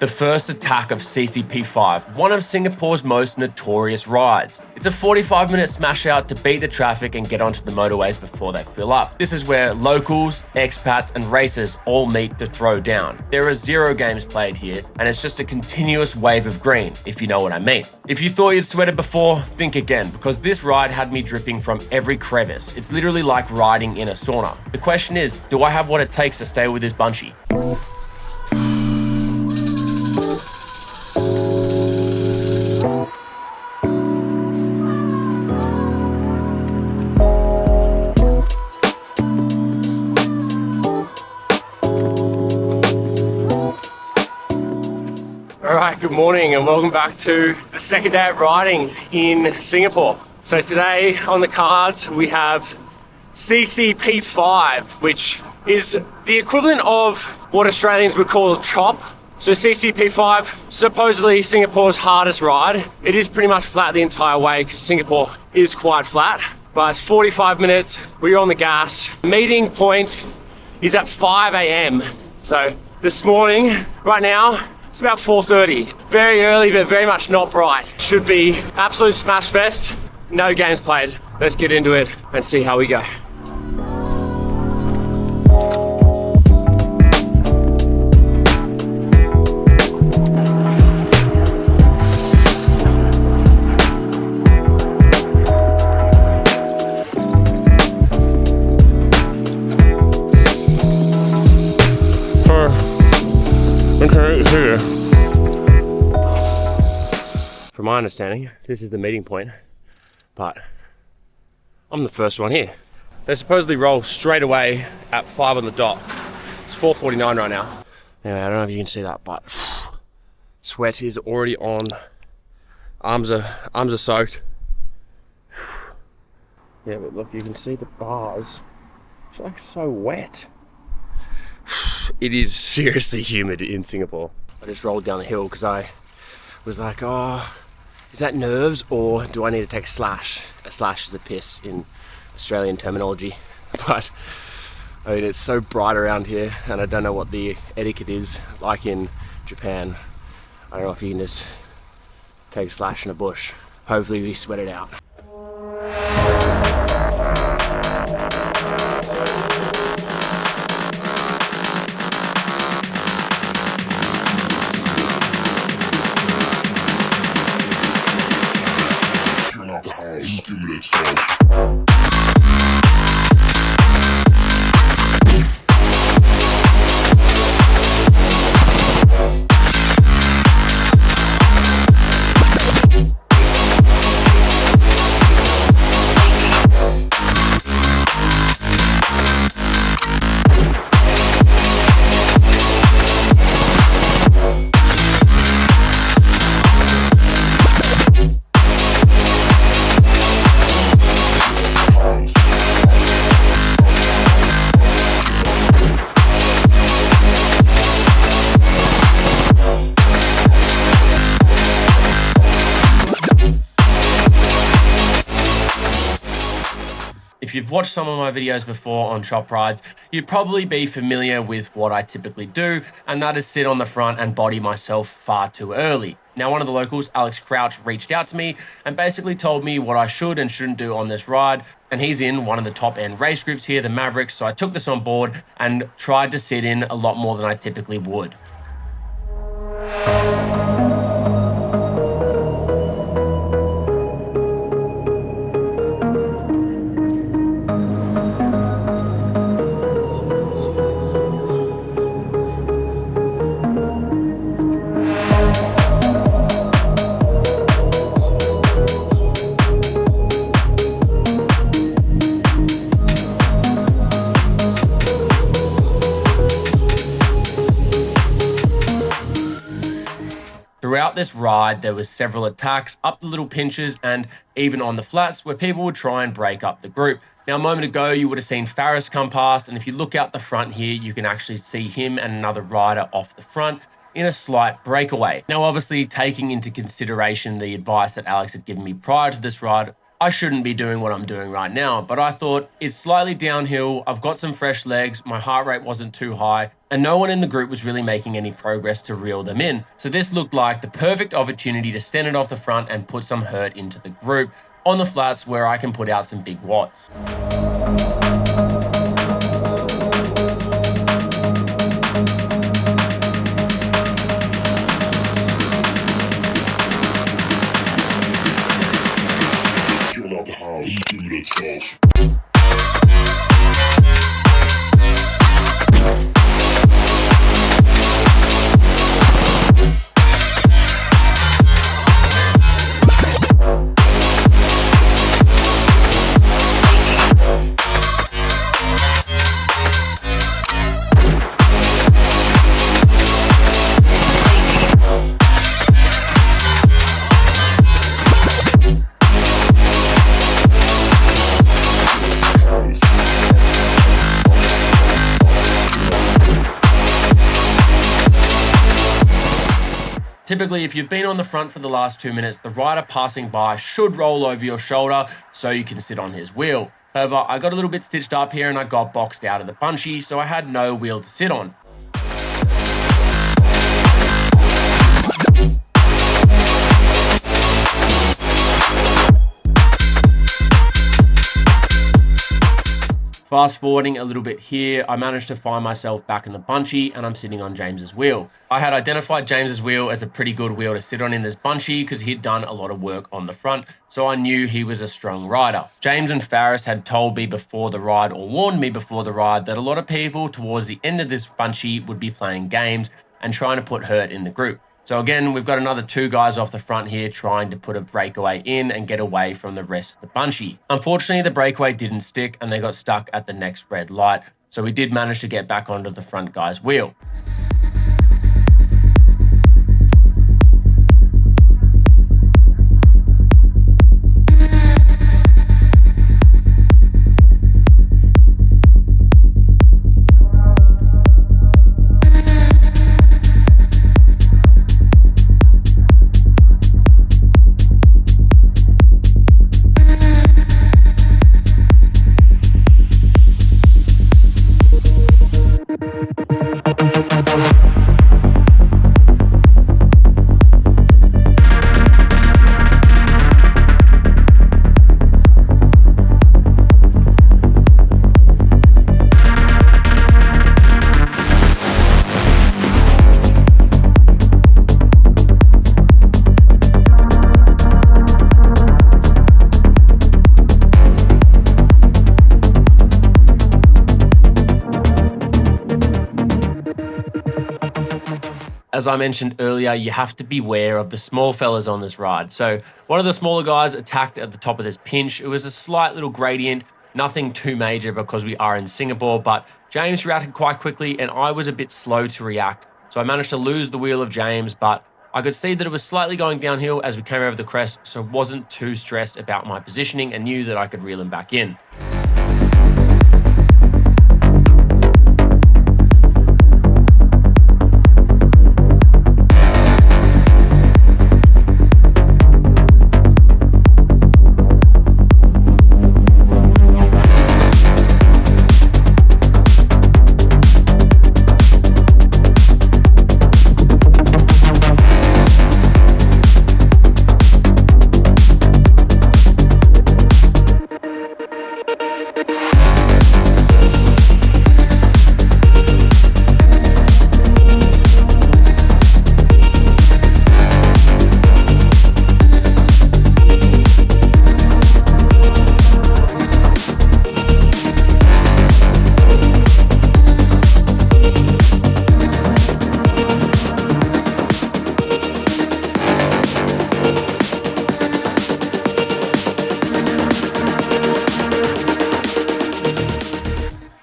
The first attack of CCP5, one of Singapore's most notorious rides. It's a 45-minute smash out to beat the traffic and get onto the motorways before they fill up. This is where locals, expats and racers all meet to throw down. There are 0 games played here, and it's just a continuous wave of green, if you know what I mean. If you thought you'd sweated before, think again, because this ride had me dripping from every crevice. It's literally like riding in a sauna. The question is, do I have what it takes to stay with this bungee? Alright, good morning and welcome back to the second day of riding in Singapore. So today on the cards we have CCP5, which is the equivalent of what Australians would call a chop. So CCP5, supposedly Singapore's hardest ride. It is pretty much flat the entire way because Singapore is quite flat. But it's 45 minutes, we're on the gas. Meeting point is at 5 a.m. So this morning, right now, it's about 4:30. Very early, but very much not bright. Should be absolute smash fest. No games played. Let's get into it and see how we go. Here. From my understanding, this is the meeting point, but I'm the first one here. They supposedly roll straight away at 5 on the dot. It's 4:49 right now. Anyway, I don't know if you can see that, but sweat is already on. Arms are soaked. Yeah, but look, you can see the bars. It's like so wet. It is seriously humid in Singapore. I just rolled down the hill because I was like, oh, is that nerves or do I need to take a slash? A slash is a piss in Australian terminology. But I mean, it's so bright around here and I don't know what the etiquette is like in Japan. I don't know if you can just take a slash in a bush. Hopefully we sweat it out. If you've watched some of my videos before on chop rides, you'd probably be familiar with what I typically do, and that is sit on the front and body myself far too early. Now, one of the locals, Alex Crouch, reached out to me and basically told me what I should and shouldn't do on this ride, and he's in one of the top end race groups here, the Mavericks, so I took this on board and tried to sit in a lot more than I typically would. Throughout this ride, there was several attacks up the little pinches and even on the flats where people would try and break up the group. Now, a moment ago, you would have seen Faris come past, and if you look out the front here, you can actually see him and another rider off the front in a slight breakaway. Now, obviously, taking into consideration the advice that Alex had given me prior to this ride, I shouldn't be doing what I'm doing right now, but I thought it's slightly downhill. I've got some fresh legs. My heart rate wasn't too high. and no one in the group was really making any progress to reel them in. So this looked like the perfect opportunity to send it off the front and put some hurt into the group on the flats where I can put out some big watts. Typically, if you've been on the front for the last 2 minutes, the rider passing by should roll over your shoulder so you can sit on his wheel. However, I got a little bit stitched up here and I got boxed out of the bunchy, so I had no wheel to sit on. Fast forwarding a little bit here, I managed to find myself back in the bunchy and I'm sitting on James's wheel. I had identified James's wheel as a pretty good wheel to sit on in this bunchy because he'd done a lot of work on the front, so I knew he was a strong rider. James and Faris had told me before the ride, or warned me before the ride, that a lot of people towards the end of this bunchy would be playing games and trying to put hurt in the group. So again, we've got another 2 guys off the front here trying to put a breakaway in and get away from the rest of the bunchy. Unfortunately, the breakaway didn't stick and they got stuck at the next red light. So we did manage to get back onto the front guy's wheel. As I mentioned earlier, you have to beware of the small fellas on this ride. So one of the smaller guys attacked at the top of this pinch. It was a slight little gradient, nothing too major because we are in Singapore, but James reacted quite quickly and I was a bit slow to react. So I managed to lose the wheel of James, but I could see that it was slightly going downhill as we came over the crest, so wasn't too stressed about my positioning and knew that I could reel him back in.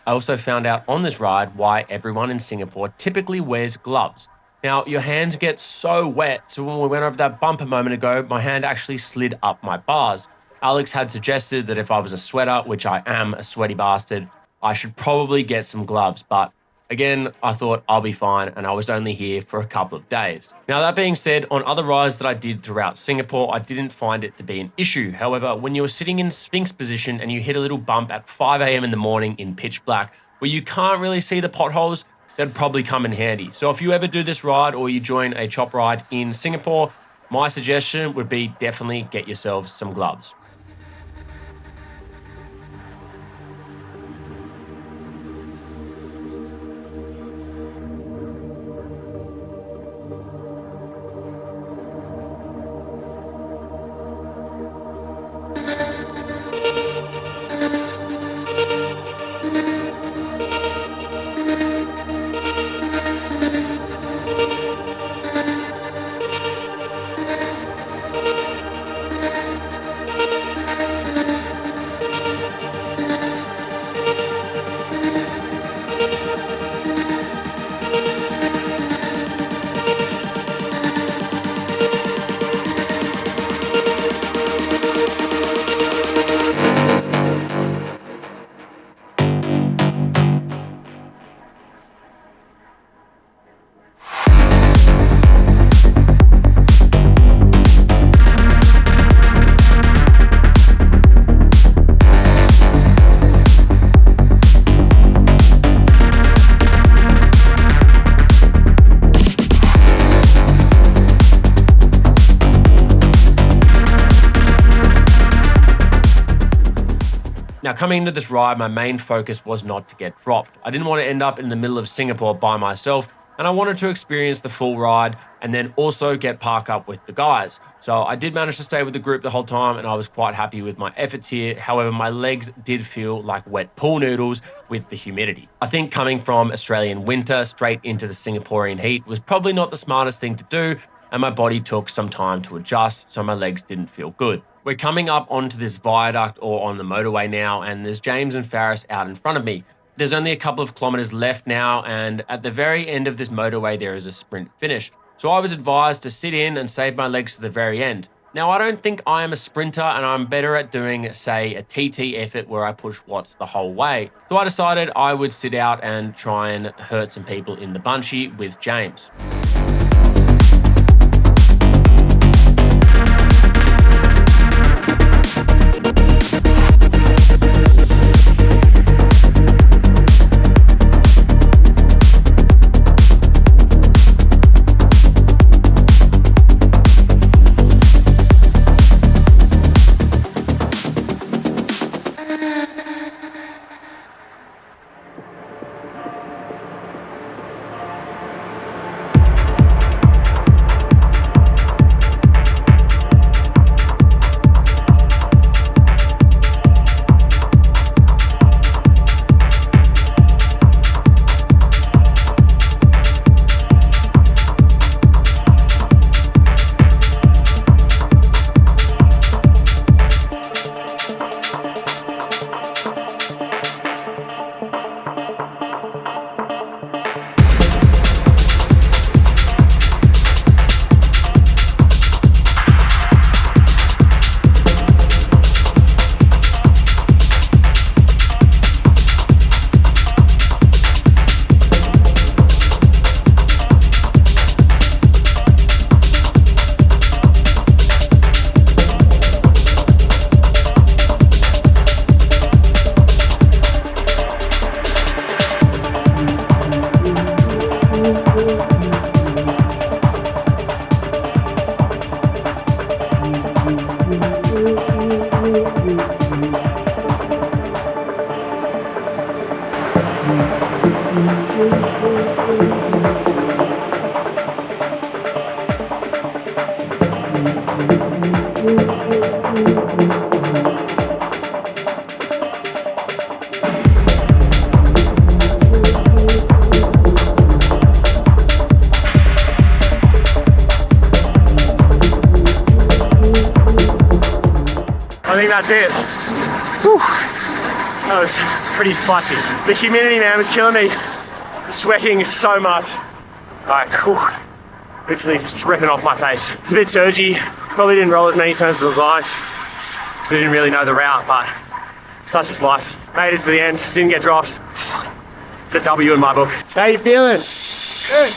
I also found out on this ride why everyone in Singapore typically wears gloves. Now, your hands get so wet, so when we went over that bump a moment ago, my hand actually slid up my bars. Alex had suggested that if I was a sweater, which I am a sweaty bastard, I should probably get some gloves, but again, I thought I'll be fine and I was only here for a couple of days. Now, that being said, on other rides that I did throughout Singapore, I didn't find it to be an issue. However, when you're sitting in Sphinx position and you hit a little bump at 5 a.m. in the morning in pitch black, where you can't really see the potholes, that'd probably come in handy. So if you ever do this ride or you join a chop ride in Singapore, my suggestion would be definitely get yourselves some gloves. Now, coming into this ride, my main focus was not to get dropped. I didn't want to end up in the middle of Singapore by myself, and I wanted to experience the full ride and then also get park up with the guys. So I did manage to stay with the group the whole time, and I was quite happy with my efforts here. However, my legs did feel like wet pool noodles with the humidity. I think coming from Australian winter straight into the Singaporean heat was probably not the smartest thing to do, and my body took some time to adjust, so my legs didn't feel good. We're coming up onto this viaduct or on the motorway now, and there's James and Faris out in front of me. There's only a couple of kilometers left now, and at the very end of this motorway, there is a sprint finish. So I was advised to sit in and save my legs to the very end. Now, I don't think I am a sprinter, and I'm better at doing, say, a TT effort where I push watts the whole way. So I decided I would sit out and try and hurt some people in the bunchy with James. I think that's it. Whew. That was pretty spicy. The humidity, man, was killing me. Sweating so much. Like, whew, literally just dripping off my face. It's a bit surgy. Probably didn't roll as many times as I liked because I didn't really know the route, but such is life. Made it to the end, didn't get dropped. It's a W in my book. How you feeling? Good.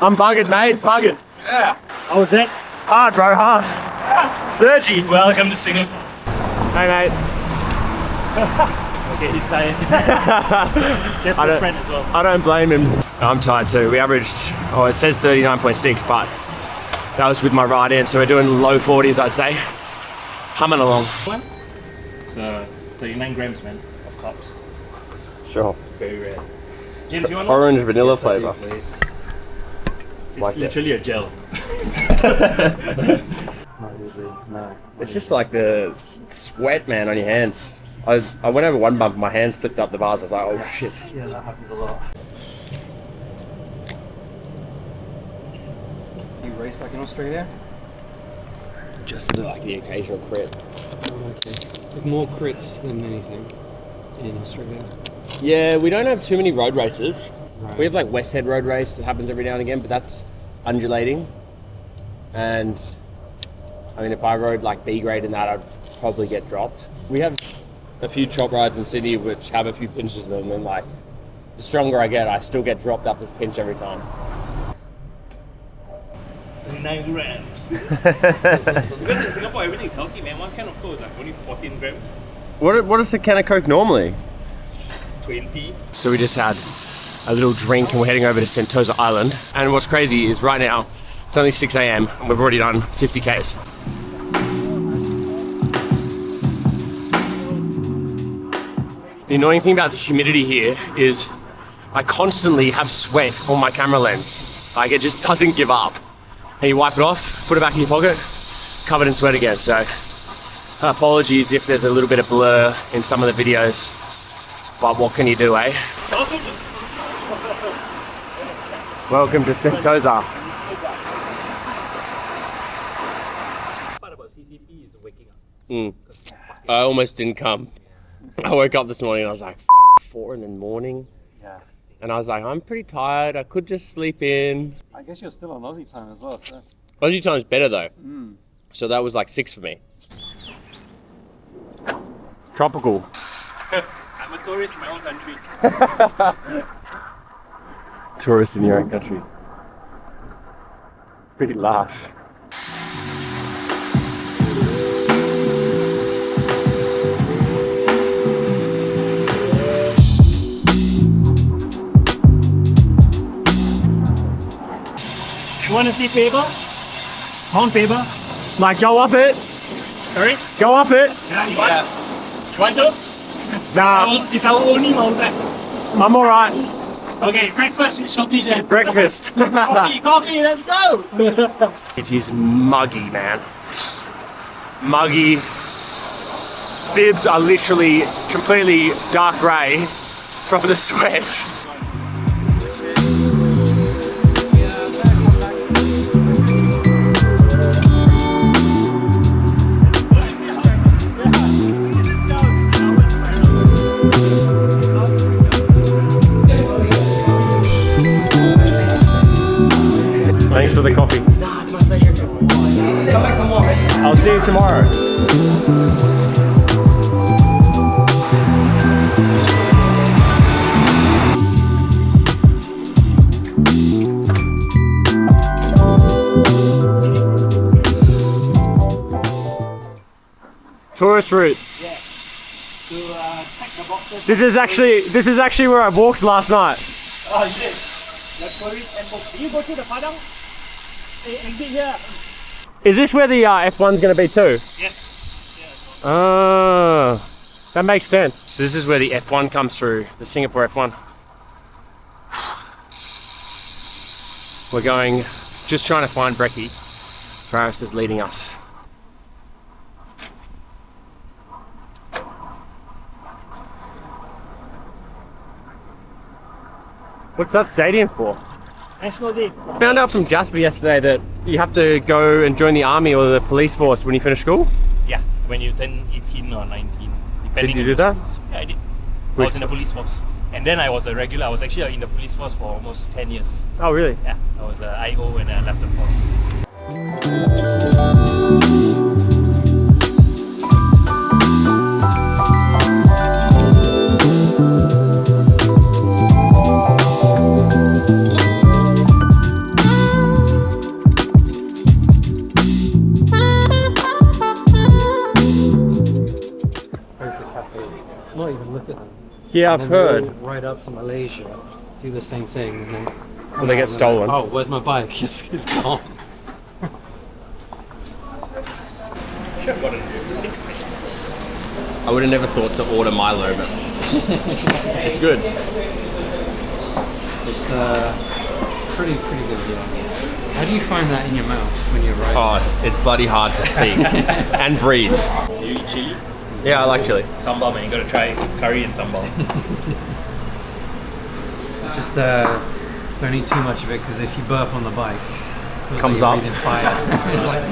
I'm buggered, mate. Buggered. Yeah. How was it? Hard, bro, hard. Surgy. Welcome to Singapore. Hey, mate. okay, he's tired. Just I his don't- friend as well. I don't blame him. I'm tired too. We averaged, it says 39.6, but that was with my ride in, so we're doing low 40s, I'd say. Humming along. So 39 grams, man, of carbs. Sure. Very rare. James, you want one? Orange vanilla flavour. It's Like literally a gel. No. It's just like the sweat, man, on your hands. I went over one bump, my hand slipped up the bars. I was like, oh shit. Yeah, that happens a lot. You race back in Australia? Just like the occasional crit. Oh, okay. Like more crits than anything in Australia. Yeah, we don't have too many road races. Right. We have like West Head Road Race that happens every now and again, but that's undulating. And I mean, if I rode like B grade in that, I'd probably get dropped. We have a few chop rides in Sydney which have a few pinches in them, and like the stronger I get, I still get dropped up this pinch every time. 39 grams. Because in Singapore, everything is healthy, man. One can of Coke is like only 14 grams. What is a can of Coke normally? 20. So we just had a little drink and we're heading over to Sentosa Island. And what's crazy is right now, it's only 6 a.m. and we've already done 50 Ks. The annoying thing about the humidity here is I constantly have sweat on my camera lens. Like, it just doesn't give up. And you wipe it off, put it back in your pocket, covered in sweat again. So apologies if there's a little bit of blur in some of the videos, but what can you do, eh? Welcome to Sentosa. Part about CCP is waking up. I almost didn't come. I woke up this morning and I was like, 4 in the morning. Yeah. And I was like, I'm pretty tired. I could just sleep in. I guess you're still on Aussie time as well, so that's... Aussie time's better though. So that was like 6 for me. Tropical. I'm a tourist in my own country. Tourist in your own country. Pretty lush. You want to see paper? Pound paper? Mike, go off it. Sorry? Go off it. Yeah, you want? You want to? Nah, It's our only mountain. I'm alright. Okay, breakfast is shortly then. Breakfast. Coffee, let's go! It is muggy, man. Muggy. Bibs are literally completely dark grey from the sweat. Thanks for the coffee. Nah, it's my pleasure. Come back tomorrow. I'll see you tomorrow. Tourist route. Yeah. To check the boxes. This is actually where I walked last night. Oh, you did? The tourist and box. You go to the Padang? Exit here. Is this where the F1's going to be too? Yes. Oh, that makes sense. So this is where the F1 comes through, the Singapore F1. We're going, just trying to find Brekkie. Paris is leading us. What's that stadium for? National Day. Found out from Jasper yesterday that you have to go and join the army or the police force when you finish school. Yeah, when you turn 18 or 19. Depending Did you on do the that? schools. Yeah, I did. I Which- was in the police force. And then I was a regular. I was actually in the police force for almost 10 years. Oh, really? Yeah, I was an IO when I left the force. Where's the cafe? Not even look at them. Yeah, And I've then they heard. all ride up to Malaysia, do the same thing, and then Well, they get stolen. Oh, where's my bike? It's gone. Should have got it 56. I would have never thought to order Milo, but it's good. It's pretty good, yeah. How do you find that in your mouth when you're riding? Oh, it's bloody hard to speak and breathe. You eat chili? Yeah, I like chili. Sambal, man. You gotta try curry and sambal. Just don't eat too much of it, because if you burp on the bike, it feels Comes like up. you're breathing fire. It's like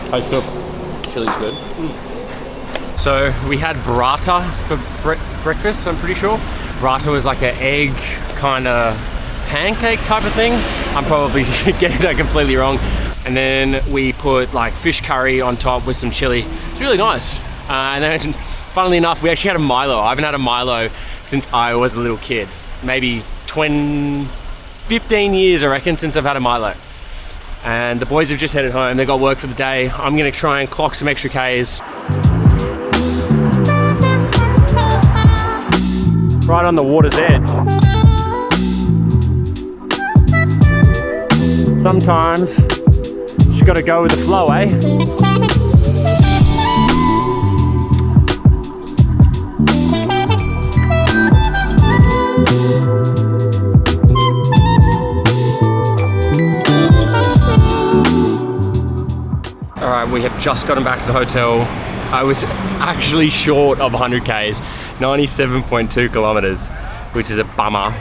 Tastes good. Chili's good. So we had burrata for breakfast, I'm pretty sure. Burrata was like an egg kind of pancake type of thing. I'm probably getting that completely wrong. And then we put like fish curry on top with some chili. It's really nice. And then funnily enough, we actually had a Milo. I haven't had a Milo since I was a little kid. Maybe 15 years, I reckon, since I've had a Milo. And the boys have just headed home. They got work for the day. I'm gonna try and clock some extra Ks. Right on the water's edge. Sometimes you just gotta go with the flow, eh? Alright, we have just gotten back to the hotel. I was actually short of 100 Ks, 97.2 kilometers, which is a bummer.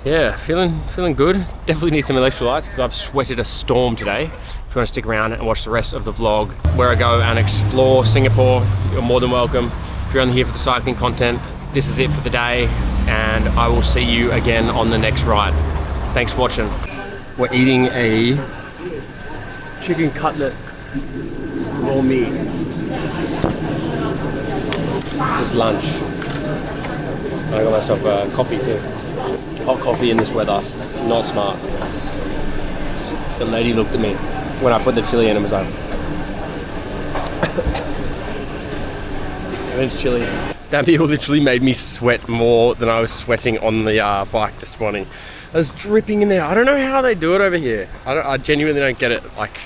Yeah, feeling good. Definitely need some electrolytes because I've sweated a storm today. If you want to stick around and watch the rest of the vlog where I go and explore Singapore, you're more than welcome. If you're only here for the cycling content, this is it for the day, and I will see you again on the next ride. Thanks for watching. We're eating a chicken cutlet raw meat. Just lunch. I got myself a coffee too. Hot coffee in this weather, not smart. The lady looked at me when I put the chili in and was like, and it's chili. That meal literally made me sweat more than I was sweating on the bike this morning. I was dripping in there. I don't know how they do it over here. I genuinely don't get it. Like,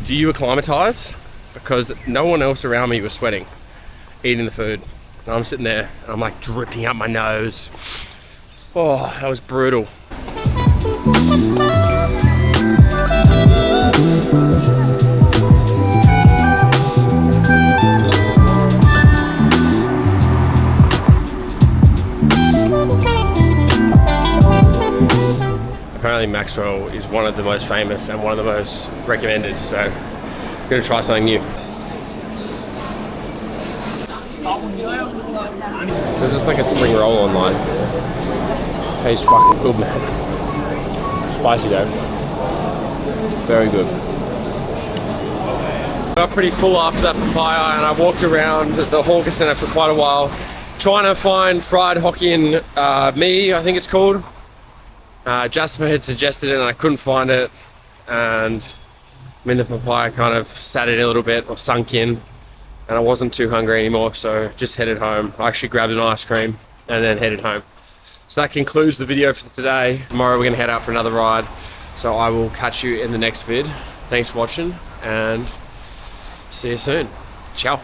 do you acclimatize? Because no one else around me was sweating, eating the food. And I'm sitting there and I'm like dripping up my nose. Oh, that was brutal. Apparently Maxwell is one of the most famous and one of the most recommended, so I'm gonna try something new. So it's just like a spring roll online. Tastes fucking good, man. Spicy though. Very good. I got pretty full after that papaya, and I walked around the hawker centre for quite a while trying to find fried Hokkien mee, I think it's called. Jasper had suggested it and I couldn't find it, and I mean the papaya kind of sat in a little bit or sunk in, and I wasn't too hungry anymore, so just headed home. I actually grabbed an ice cream and then headed home. So that concludes the video for today. Tomorrow we're gonna head out for another ride, so I will catch you in the next vid. Thanks for watching and see you soon. Ciao.